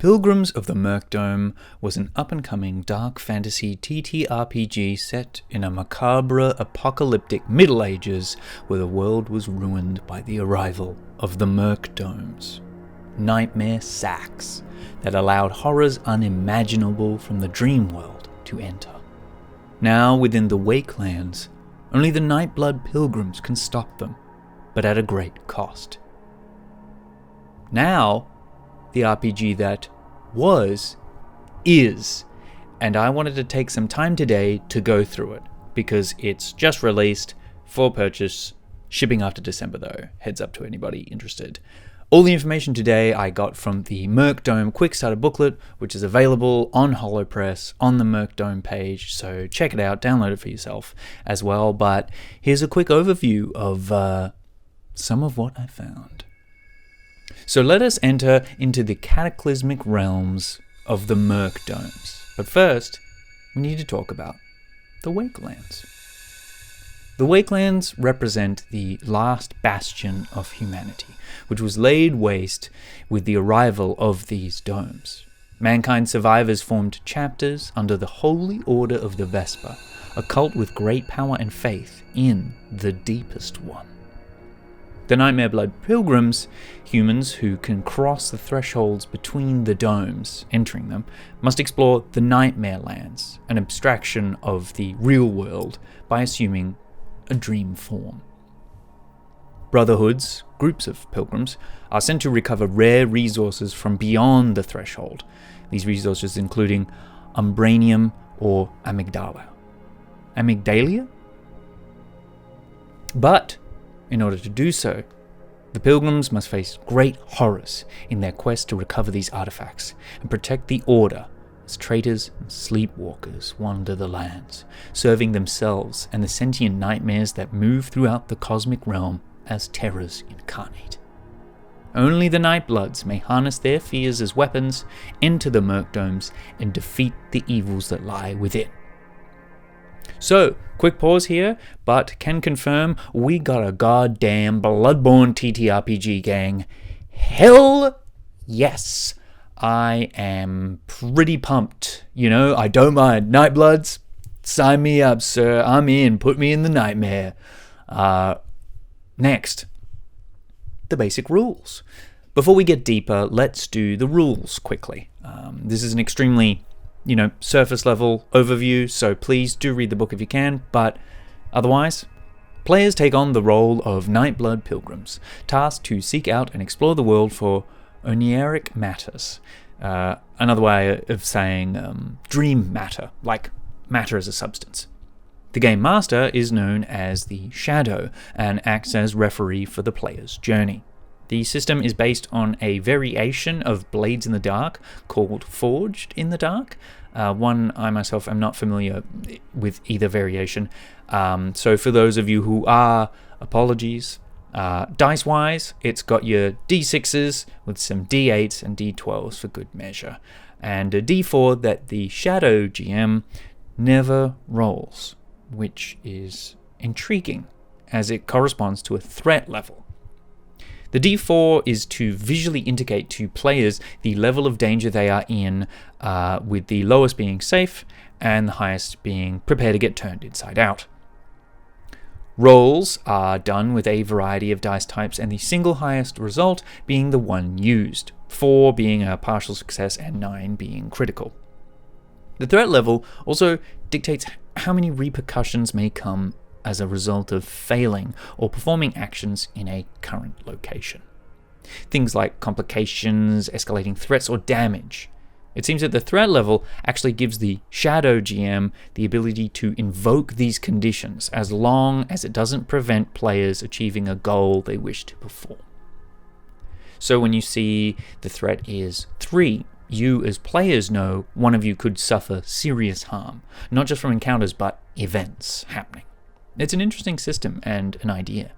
Pilgrims of the Murk was an up-and-coming dark fantasy TTRPG set in a macabre, apocalyptic Middle Ages where the world was ruined by the arrival of the Murk nightmare sacks that allowed horrors unimaginable from the dream world to enter. Now, within the Wakelands, only the Nightblood Pilgrims can stop them, but at a great cost. Now, the RPG that was, is, and I wanted to take some time today to go through it, because it's just released for purchase, shipping after December though, heads up to anybody interested. All the information today I got from the Murk Quick Starter Booklet, which is available on HollowPress on the Murk page, so check it out, download it for yourself as well, but here's a quick overview of some of what I found. So let us enter into the cataclysmic realms of the Murk But first, we need to talk about the Wakelands. The Wakelands represent the last bastion of humanity, which was laid waste with the arrival of these domes. Mankind survivors formed chapters under the Holy Order of the Vesper, a cult with great power and faith in the Deepest One. The Nightmare Blood Pilgrims, humans who can cross the thresholds between the domes, entering them, must explore the Nightmare Lands, an abstraction of the real world, by assuming a dream form. Brotherhoods, groups of pilgrims, are sent to recover rare resources from beyond the threshold, these resources including umbranium or amygdala. Amygdalia? But in order to do so, the pilgrims must face great horrors in their quest to recover these artifacts and protect the Order as traitors and sleepwalkers wander the lands, serving themselves and the sentient nightmares that move throughout the cosmic realm as terrors incarnate. Only the Nightbloods may harness their fears as weapons, enter the Murk and defeat the evils that lie within. So, quick pause here, but can confirm we got a goddamn Bloodborne TTRPG, gang. Hell yes! I am pretty pumped. You know, I don't mind. Nightbloods, sign me up, sir. I'm in. Put me in the nightmare. Next, the basic rules. Before we get deeper, let's do the rules quickly. This is an extremely surface level overview, so please do read the book if you can, but otherwise, players take on the role of Nightblood Pilgrims, tasked to seek out and explore the world for oniric matters. Another way of saying dream matter, like matter as a substance. The game master is known as the Shadow and acts as referee for the player's journey. The system is based on a variation of Blades in the Dark called Forged in the Dark. One I myself am not familiar with either variation. So for those of you who are, apologies. Dice-wise, it's got your D6s with some D8s and D12s for good measure. And a D4 that the Shadow GM never rolls, which is intriguing as it corresponds to a threat level. The D4 is to visually indicate to players the level of danger they are in, with the lowest being safe and the highest being prepare to get turned inside out. Rolls are done with a variety of dice types, and the single highest result being the one used, 4 being a partial success and 9 being critical. The threat level also dictates how many repercussions may come as a result of failing or performing actions in a current location. Things like complications, escalating threats, or damage. It seems that the threat level actually gives the Shadow GM the ability to invoke these conditions as long as it doesn't prevent players achieving a goal they wish to perform. So when you see the threat is 3, you as players know one of you could suffer serious harm, not just from encounters but events happening. It's an interesting system and an idea.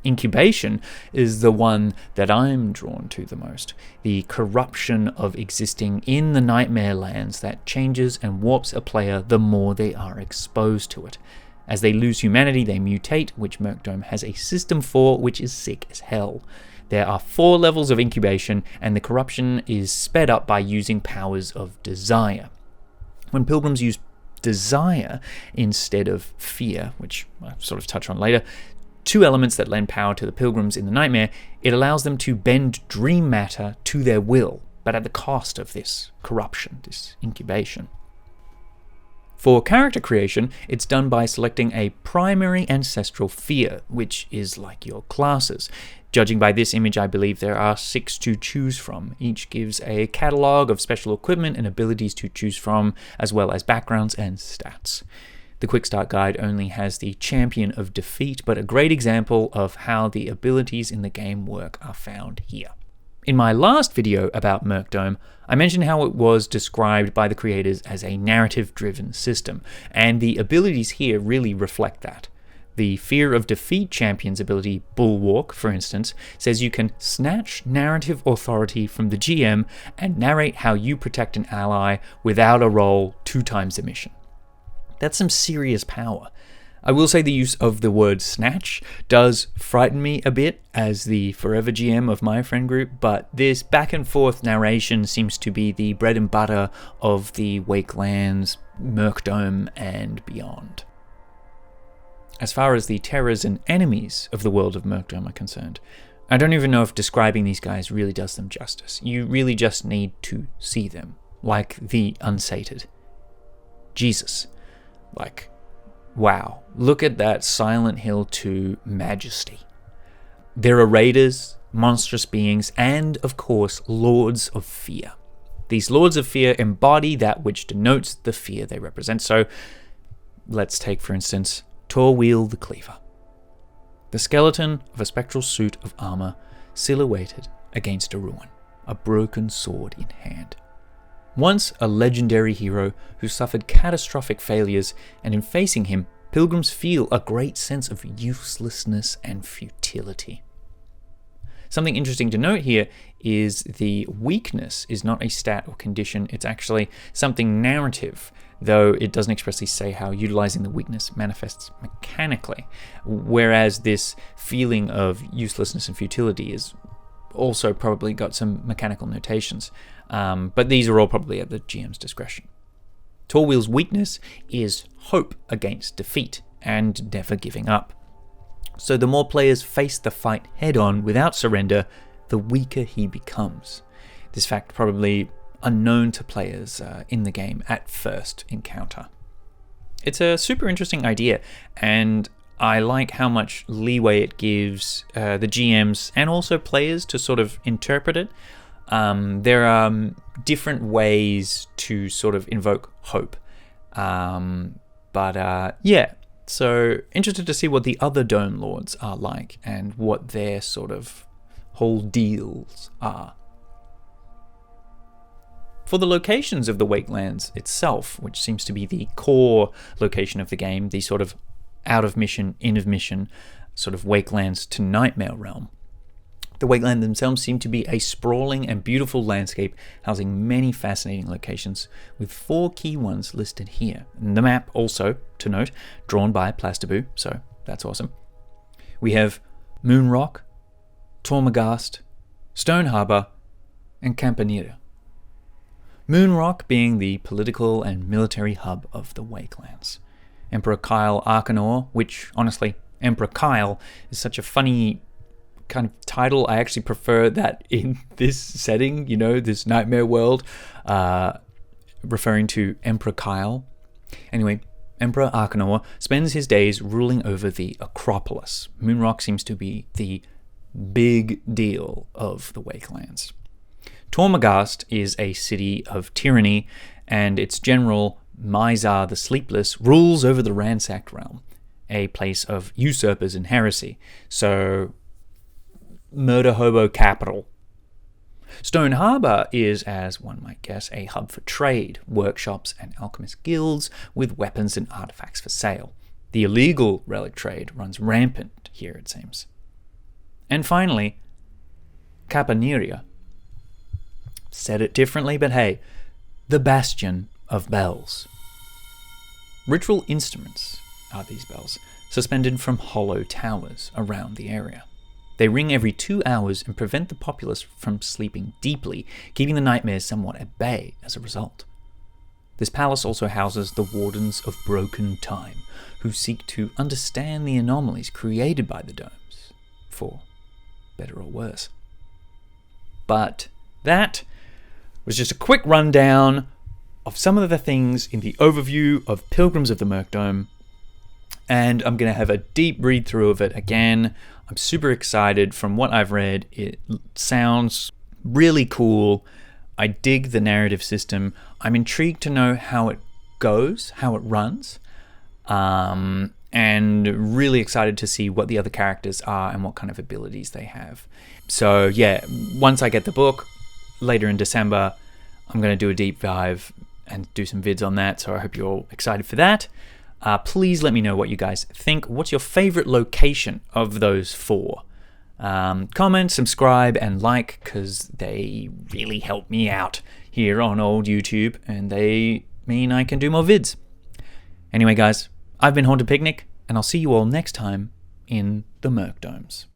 Incubation is the one that I'm drawn to the most. The corruption of existing in the Nightmare Lands that changes and warps a player the more they are exposed to it. As they lose humanity, they mutate, which Murk has a system for, which is sick as hell. There are 4 levels of incubation, and the corruption is sped up by using powers of desire. When pilgrims use desire instead of fear, which I'll sort of touch on later, 2 elements that lend power to the pilgrims in the nightmare, it allows them to bend dream matter to their will, but at the cost of this corruption, this incubation. For character creation, it's done by selecting a primary ancestral fear, which is like your classes. Judging by this image, I believe there are 6 to choose from. Each gives a catalogue of special equipment and abilities to choose from, as well as backgrounds and stats. The Quick Start Guide only has the Champion of Defeat, but a great example of how the abilities in the game work are found here. In my last video about Murkdome, I mentioned how it was described by the creators as a narrative-driven system, and the abilities here really reflect that. The Fear of Defeat champion's ability, Bulwark, for instance, says you can snatch narrative authority from the GM and narrate how you protect an ally without a roll 2 times the mission. That's some serious power. I will say the use of the word snatch does frighten me a bit as the forever GM of my friend group, but this back and forth narration seems to be the bread and butter of the Wakelands, Murkdome, and beyond. As far as the terrors and enemies of the world of Murkdome are concerned, I don't even know if describing these guys really does them justice. You really just need to see them, like the unsated. Jesus, like, wow, look at that Silent Hill 2 majesty. There are raiders, monstrous beings, and, of course, Lords of Fear. These Lords of Fear embody that which denotes the fear they represent. So, let's take, for instance, Torwheel the Cleaver. The skeleton of a spectral suit of armor silhouetted against a ruin, a broken sword in hand. Once a legendary hero who suffered catastrophic failures, and in facing him, pilgrims feel a great sense of uselessness and futility. Something interesting to note here is the weakness is not a stat or condition, it's actually something narrative, though it doesn't expressly say how utilizing the weakness manifests mechanically, whereas this feeling of uselessness and futility is also probably got some mechanical notations, but these are all probably at the GM's discretion. Torwheel's weakness is hope against defeat and never giving up. So the more players face the fight head-on without surrender, the weaker he becomes. This fact probably unknown to players in the game at first encounter. It's a super interesting idea, and I like how much leeway it gives the GMs and also players to sort of interpret it. There are different ways to sort of invoke hope. Yeah, so interested to see what the other Dome Lords are like and what their sort of whole deals are. For the locations of the Wakelands itself, which seems to be the core location of the game, the sort of out of mission, in of mission, sort of Wakelands to Nightmare realm, the Wakelands themselves seem to be a sprawling and beautiful landscape housing many fascinating locations, with 4 key ones listed here. And the map also, to note, drawn by Plastaboo, so that's awesome. We have Moon Rock, Tormagast, Stone Harbor, and Campanilla. Moon Rock being the political and military hub of the Wakelands. Emperor Kyle Arcanor, which, honestly, Emperor Kyle is such a funny kind of title. I actually prefer that in this setting, you know, this nightmare world, referring to Emperor Kyle. Anyway, Emperor Arcanor spends his days ruling over the Acropolis. Moonrock seems to be the big deal of the Wakelands. Tormagast is a city of tyranny, and its general, Mizar the Sleepless, rules over the ransacked realm, a place of usurpers and heresy. So, murder hobo capital. Stone Harbor is, as one might guess, a hub for trade, workshops and alchemist guilds with weapons and artifacts for sale. The illegal relic trade runs rampant here, it seems. And finally, Capaneria. Said it differently, but hey, the bastion of bells. Ritual instruments are these bells, suspended from hollow towers around the area. They ring every 2 hours and prevent the populace from sleeping deeply, keeping the nightmares somewhat at bay as a result. This palace also houses the Wardens of Broken Time, who seek to understand the anomalies created by the domes, for better or worse. But that was just a quick rundown of some of the things in the overview of Pilgrims of the Murk Dome, and I'm going to have a deep read through of it again. I'm super excited. From what I've read, it sounds really cool. I dig the narrative system. I'm intrigued to know how it goes, how it runs, and really excited to see what the other characters are and what kind of abilities they have. So yeah, once I get the book, later in December, I'm going to do a deep dive and do some vids on that, so I hope you're all excited for that. Please let me know what you guys think. What's your favorite location of those 4? Comment, subscribe, and like, because they really help me out here on old YouTube, and they mean I can do more vids. Anyway, guys, I've been Haunted Picnic, and I'll see you all next time in the Murk Domes.